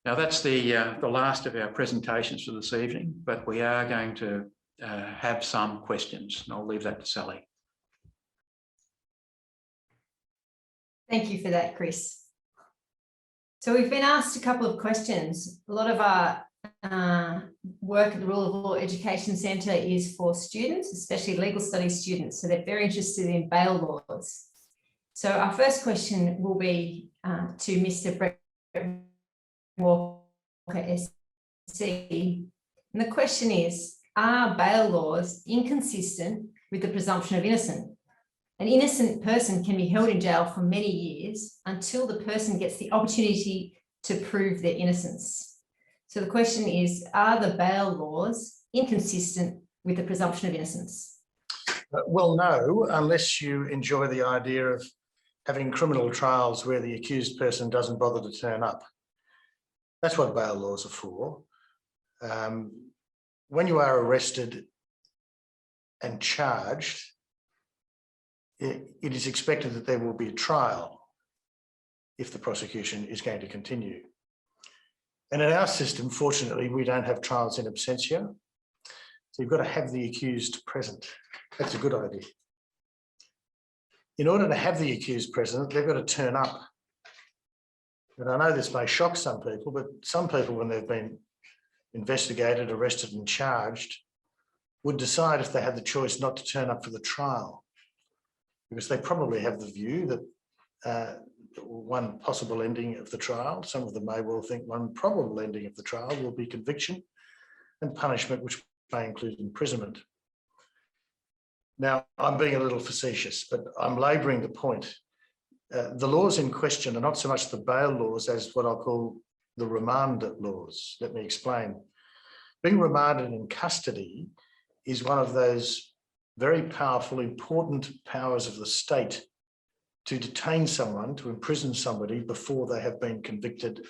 Now that's the last of our presentations for this evening, but we are going to have some questions, and I'll leave that to Sally. Thank you for that, Chris. So we've been asked a couple of questions. A lot of our work at the Rule of Law Education Centre is for students, especially legal studies students. So they're very interested in bail laws. So our first question will be to Mr. Bret Walker SC. And the question is, are bail laws inconsistent with the presumption of innocence? An innocent person can be held in jail for many years until the person gets the opportunity to prove their innocence. So the question is, are the bail laws inconsistent with the presumption of innocence? Well, no, unless you enjoy the idea of having criminal trials where the accused person doesn't bother to turn up. That's what bail laws are for. When you are arrested and charged, it is expected that there will be a trial if the prosecution is going to continue. And in our system, fortunately, we don't have trials in absentia. So you've got to have the accused present. That's a good idea. In order to have the accused present, they've got to turn up. And I know this may shock some people, but some people, when they've been investigated, arrested and charged, would decide if they had the choice not to turn up for the trial, because they probably have the view that one possible ending of the trial, some of them may well think one probable ending of the trial will be conviction and punishment, which may include imprisonment. Now, I'm being a little facetious, but I'm labouring the point. The laws in question are not so much the bail laws as what I'll call the remand laws. Let me explain. Being remanded in custody is one of those very powerful, important powers of the state to detain someone, to imprison somebody before they have been convicted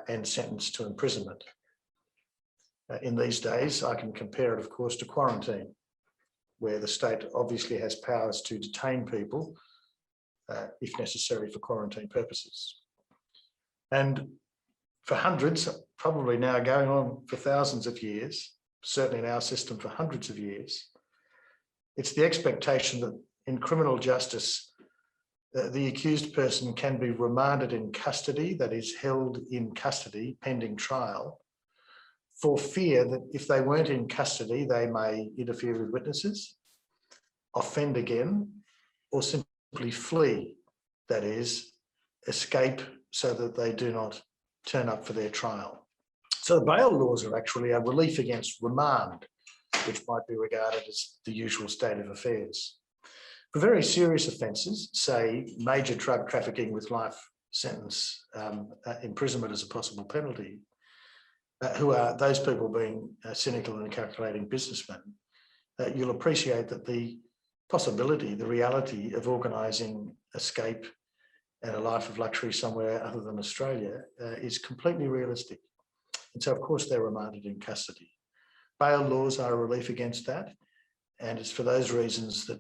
and sentenced to imprisonment. In these days, I can compare it, of course, to quarantine, where the state obviously has powers to detain people if necessary for quarantine purposes. And for hundreds, probably now going on for thousands of years, certainly in our system for hundreds of years, it's the expectation that in criminal justice, the accused person can be remanded in custody, that is held in custody pending trial, for fear that if they weren't in custody, they may interfere with witnesses, offend again, or simply flee, that is, escape so that they do not turn up for their trial. So the bail laws are actually a relief against remand, which might be regarded as the usual state of affairs. For very serious offences, say major drug trafficking with life sentence imprisonment as a possible penalty, who are those people being cynical and calculating businessmen, you'll appreciate that the possibility, the reality of organising escape and a life of luxury somewhere other than Australia is completely realistic. And so, of course, they're remanded in custody. Bail laws are a relief against that. And it's for those reasons that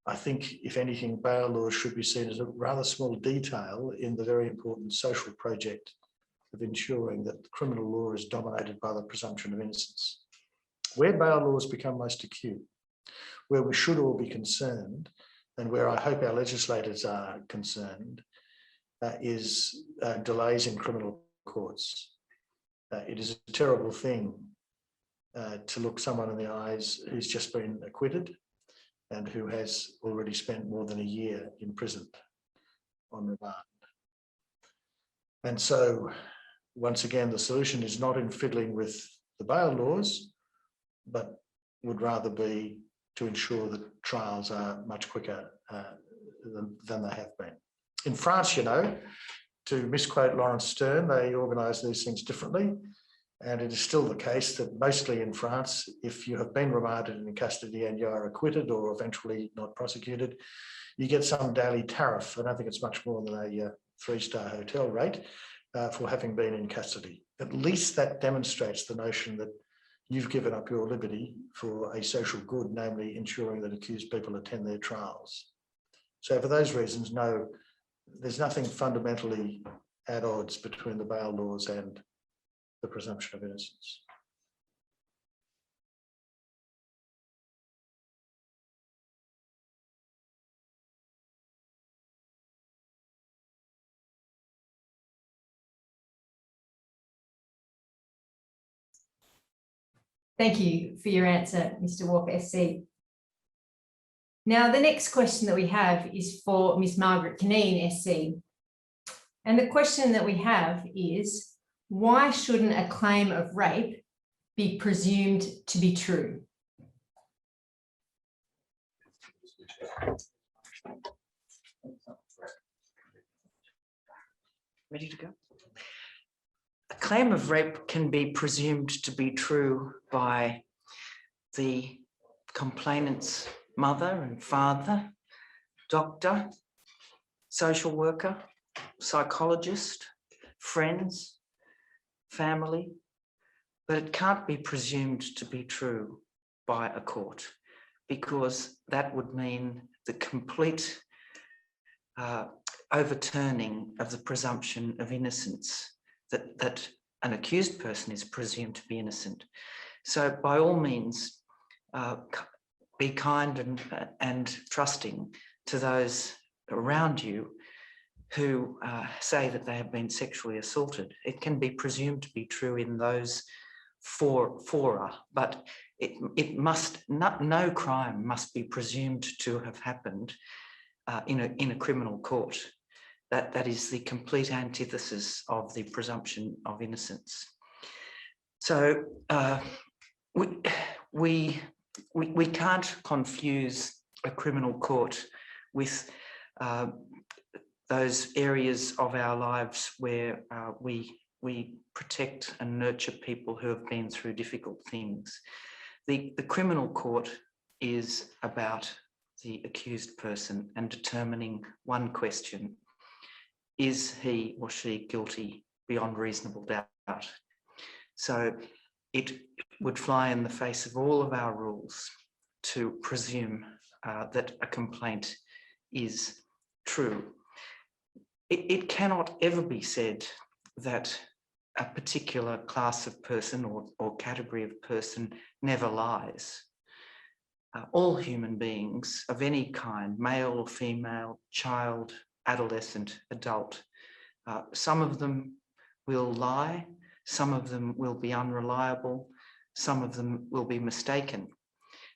I think, if anything, bail laws should be seen as a rather small detail in the very important social project of ensuring that criminal law is dominated by the presumption of innocence. Where bail laws become most acute, where we should all be concerned, and where I hope our legislators are concerned, is delays in criminal courts. It is a terrible thing to look someone in the eyes who's just been acquitted and who has already spent more than a year imprisoned on remand. And so, once again, the solution is not in fiddling with the bail laws, but would rather be to ensure that trials are much quicker than they have been. In France, you know, to misquote Laurence Sterne, they organise these things differently. And it is still the case that mostly in France, if you have been remanded in custody and you are acquitted or eventually not prosecuted, you get some daily tariff. I don't think it's much more than a 3-star hotel rate for having been in custody. At least that demonstrates the notion that you've given up your liberty for a social good, namely ensuring that accused people attend their trials. So for those reasons, no, there's nothing fundamentally at odds between the bail laws and the presumption of innocence. Thank you for your answer, Mr. Walker SC. Now, the next question that we have is for Ms. Margaret Cunneen SC. And the question that we have is, why shouldn't a claim of rape be presumed to be true? Ready to go? A claim of rape can be presumed to be true by the complainant's mother and father, doctor, social worker, psychologist, friends, family, but it can't be presumed to be true by a court, because that would mean the complete overturning of the presumption of innocence, that an accused person is presumed to be innocent. So by all means, be kind and trusting to those around you who say that they have been sexually assaulted. It can be presumed to be true in those fora, but it must not, no crime must be presumed to have happened in a criminal court. That is the complete antithesis of the presumption of innocence. So we can't confuse a criminal court with those areas of our lives where we protect and nurture people who have been through difficult things. The criminal court is about the accused person and determining one question: is he or she guilty beyond reasonable doubt? So it would fly in the face of all of our rules to presume that a complaint is true. It cannot ever be said that a particular class of person or category of person never lies. All human beings of any kind, male or female, child, adolescent, adult, some of them will lie, some of them will be unreliable, some of them will be mistaken.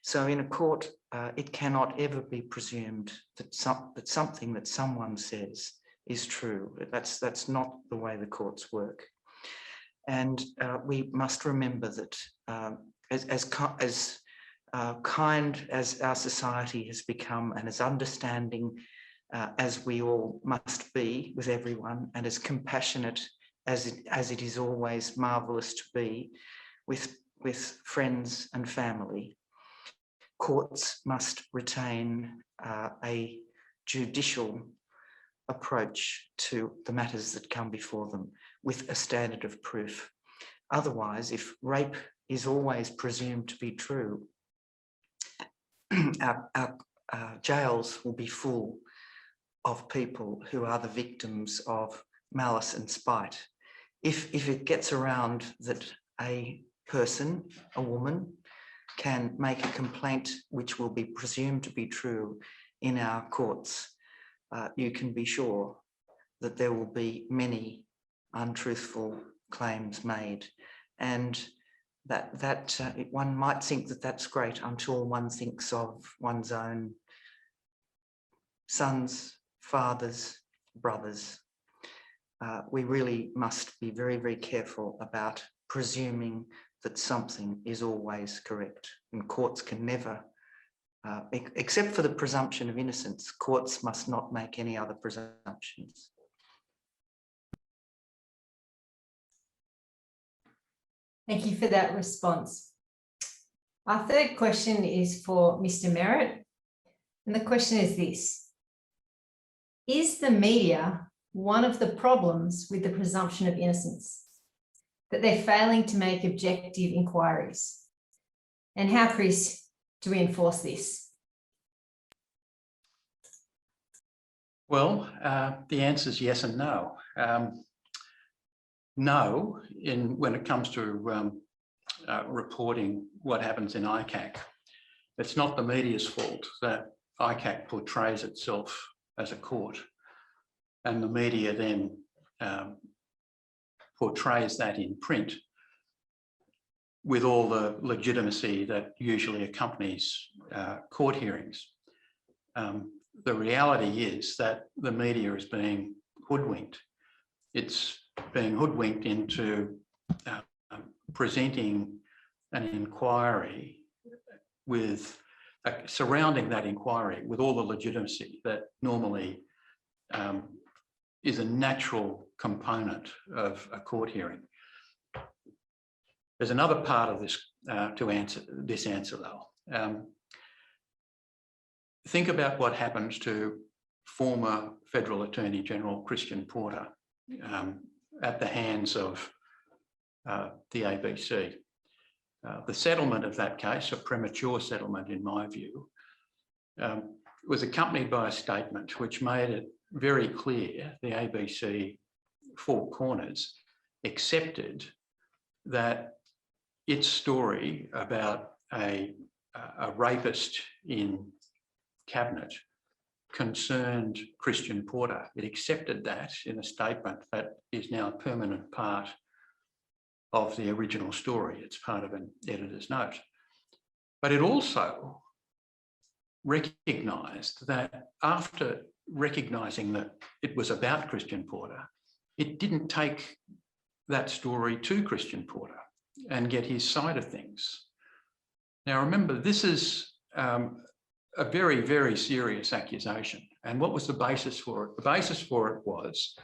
So in a court, it cannot ever be presumed that something that someone says is true. That's not the way the courts work. And we must remember that as kind as our society has become, and as understanding as we all must be with everyone, and as compassionate as it is always marvellous to be with friends and family, courts must retain a judicial approach to the matters that come before them with a standard of proof. Otherwise, if rape is always presumed to be true, our jails will be full of people who are the victims of malice and spite. If it gets around that a person, a woman, can make a complaint which will be presumed to be true in our courts, you can be sure that there will be many untruthful claims made, and that one might think that that's great until one thinks of one's own sons, fathers, brothers. We really must be very, very careful about presuming that something is always correct, and courts can never, except for the presumption of innocence, courts must not make any other presumptions. Thank you for that response. Our third question is for Mr. Merritt, and the question is this: is the media one of the problems with the presumption of innocence, that they're failing to make objective inquiries? And how, Chris, do we enforce this? Well, the answer is yes and no. know when it comes to reporting what happens in ICAC, it's not the media's fault that ICAC portrays itself as a court, and the media then portrays that in print with all the legitimacy that usually accompanies court hearings. The reality is that the media is being hoodwinked. It's being hoodwinked into presenting an inquiry with surrounding that inquiry with all the legitimacy that normally is a natural component of a court hearing. There's another part of this to answer this answer though. Think about what happens to former Federal Attorney General Christian Porter at the hands of the ABC. The settlement of that case, a premature settlement in my view, was accompanied by a statement which made it very clear the ABC Four Corners accepted that its story about a rapist in cabinet concerned Christian Porter. It accepted that in a statement that is now a permanent part of the original story. It's part of an editor's note. But it also recognised that after recognising that it was about Christian Porter, it didn't take that story to Christian Porter and get his side of things. Now remember, this is a very, very serious accusation. And what was the basis for it? The basis for it was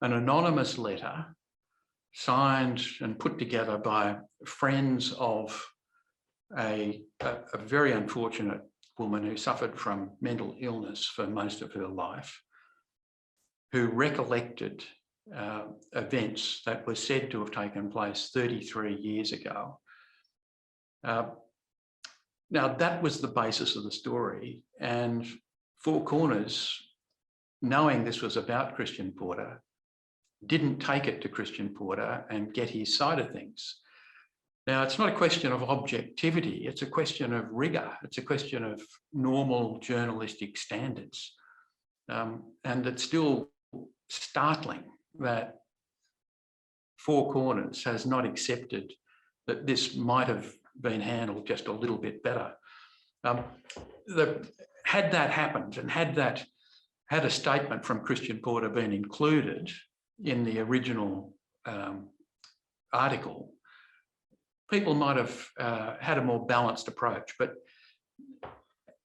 an anonymous letter signed and put together by friends of a very unfortunate woman who suffered from mental illness for most of her life, who recollected events that were said to have taken place 33 years ago. Now, that was the basis of the story, and Four Corners, knowing this was about Christian Porter, didn't take it to Christian Porter and get his side of things. Now, it's not a question of objectivity, it's a question of rigour, it's a question of normal journalistic standards. And it's still startling that Four Corners has not accepted that this might have been handled just a little bit better. Had that happened and had a statement from Christian Porter been included in the original article, people might have had a more balanced approach. But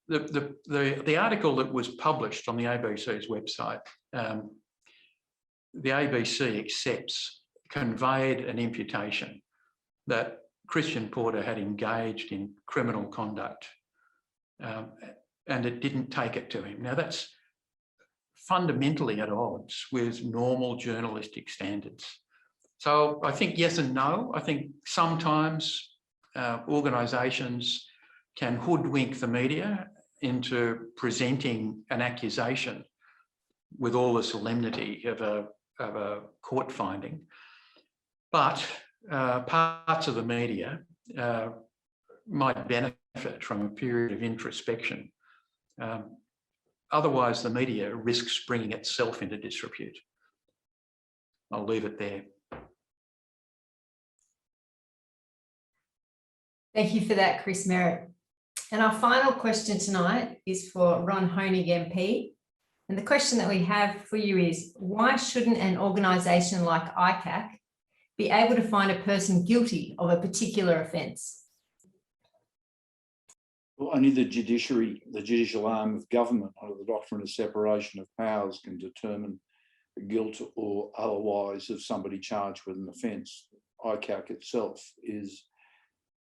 the article that was published on the ABC's website, the ABC accepts, conveyed an imputation that Christian Porter had engaged in criminal conduct, and it didn't take it to him. Now that's fundamentally at odds with normal journalistic standards. So I think yes and no. I think sometimes organisations can hoodwink the media into presenting an accusation with all the solemnity of a court finding, but parts of the media might benefit from a period of introspection. Otherwise, the media risks bringing itself into disrepute. I'll leave it there. Thank you for that, Chris Merritt. And our final question tonight is for Ron Hoenig MP. And the question that we have for you is, why shouldn't an organisation like ICAC be able to find a person guilty of a particular offence? Well, only the judiciary, the judicial arm of government under the doctrine of separation of powers can determine the guilt or otherwise of somebody charged with an offence. ICAC itself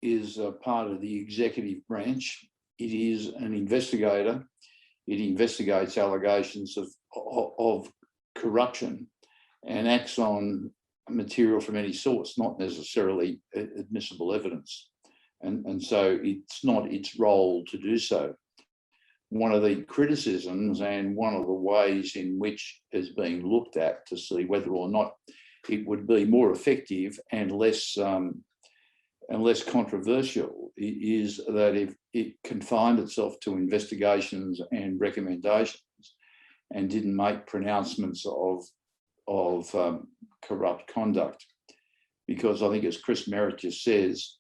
is a part of the executive branch. It is an investigator. It investigates allegations of corruption and acts on material from any source, not necessarily admissible evidence. And so it's not its role to do so. One of the criticisms and one of the ways in which is being looked at to see whether or not it would be more effective and less controversial is that if it confined itself to investigations and recommendations and didn't make pronouncements of corrupt conduct. Because I think, as Chris Merritt just says,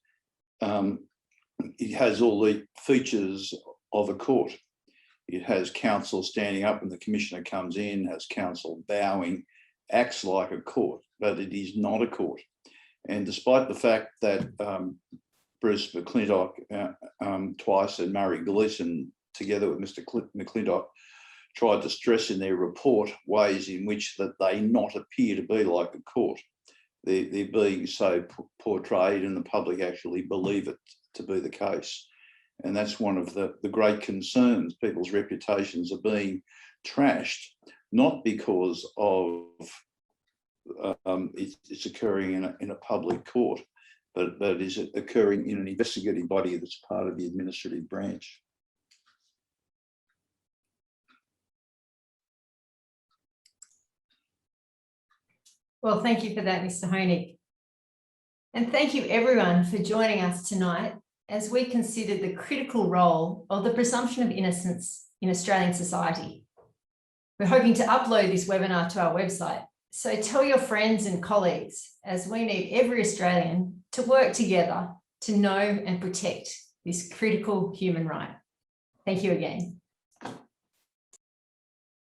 it has all the features of a court. It has counsel standing up when the commissioner comes in, has counsel bowing, acts like a court, but it is not a court. And despite the fact that Bruce McClintock twice and Murray Layson, together with Mr. McClintock, tried to stress in their report ways in which that they not appear to be like a court, they're being so portrayed and the public actually believe it to be the case. And that's one of the great concerns. People's reputations are being trashed, not because of it's occurring in a public court, but is it occurring in an investigative body that's part of the administrative branch. Well, thank you for that, Mr. Hoenig. And thank you everyone for joining us tonight as we consider the critical role of the presumption of innocence in Australian society. We're hoping to upload this webinar to our website, so tell your friends and colleagues, as we need every Australian to work together to know and protect this critical human right. Thank you again.